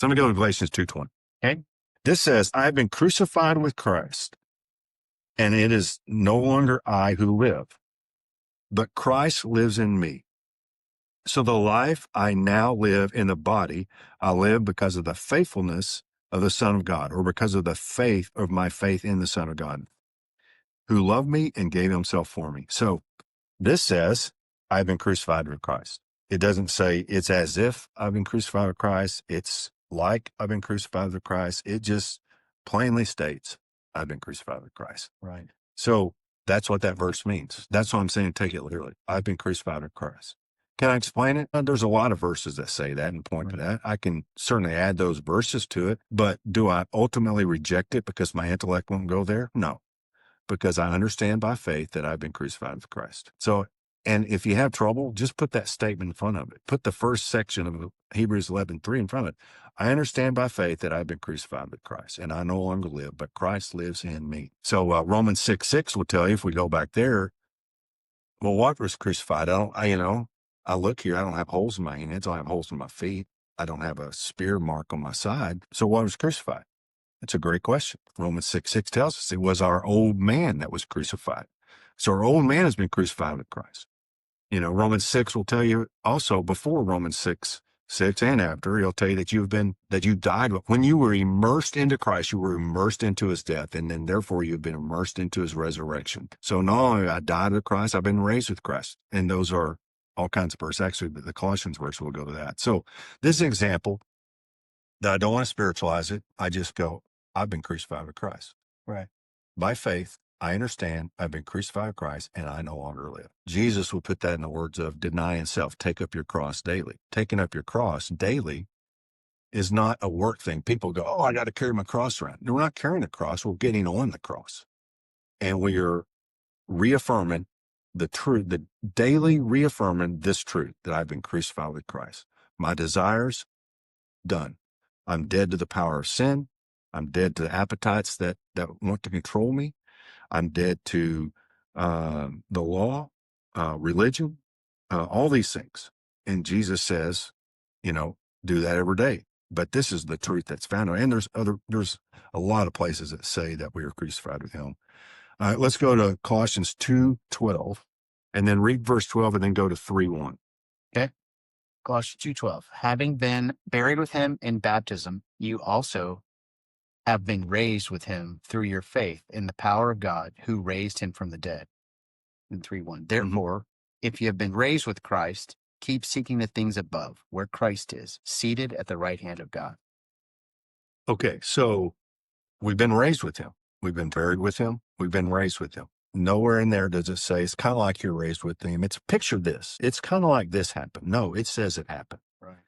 So I'm going to go to Galatians 2:20. Okay. This says, I've been crucified with Christ, and it is no longer I who live, but Christ lives in me. So the life I now live in the body, I live because of the faithfulness of the Son of God, or because of the faith of my faith in the Son of God, who loved me and gave himself for me. So this says, I've been crucified with Christ. It doesn't say it's as if I've been crucified with Christ. It's like I've been crucified with Christ. It just plainly states, I've been crucified with Christ. Right. So that's what that verse means. That's what I'm saying. Take it literally. I've been crucified with Christ. Can I explain it? There's a lot of verses that say that and point to that. I can certainly add those verses to it, but do I ultimately reject it because my intellect won't go there? No, because I understand by faith that I've been crucified with Christ. So, and if you have trouble, just put that statement in front of it. Put the first section of Hebrews 11:3 in front of it. I understand by faith that I've been crucified with Christ, and I no longer live, but Christ lives in me. So Romans 6:6 will tell you, if we go back there, well, what was crucified? I look here, I don't have holes in my hands, I don't have holes in my feet, I don't have a spear mark on my side. So what was crucified? That's a great question. Romans 6:6 tells us it was our old man that was crucified. So our old man has been crucified with Christ. Romans 6 will tell you also, before Romans 6 and after, he'll tell you that you died. When you were immersed into Christ, you were immersed into his death, and then therefore you've been immersed into his resurrection. So not only I died with Christ, I've been raised with Christ. And those are all kinds of verses. Actually, the Colossians verse will go to that. So this is an example that I don't want to spiritualize it. I just go, I've been crucified with Christ. Right. By faith, I understand I've been crucified with Christ and I no longer live. Jesus would put that in the words of denying self, take up your cross daily. Taking up your cross daily is not a work thing. People go, oh, I got to carry my cross around. No, we're not carrying the cross. We're getting on the cross. And we are reaffirming the truth, the daily reaffirming this truth that I've been crucified with Christ. My desires, done. I'm dead to the power of sin. I'm dead to the appetites that want to control me. I'm dead to the law, religion, all these things. And Jesus says, do that every day. But this is the truth that's found. And there's a lot of places that say that we are crucified with him. Let's go to Colossians 2:12 and then read verse 12 and then go to 3:1. Okay. Colossians 2:12. Having been buried with him in baptism, you also have been raised with him through your faith in the power of God who raised him from the dead. And 3:1. Therefore, if you have been raised with Christ, keep seeking the things above, where Christ is, seated at the right hand of God. Okay, so we've been raised with him. We've been buried with him. We've been raised with him. Nowhere in there does it say it's kind of like you're raised with him. It's picture this. It's kind of like this happened. No, it says it happened. Right.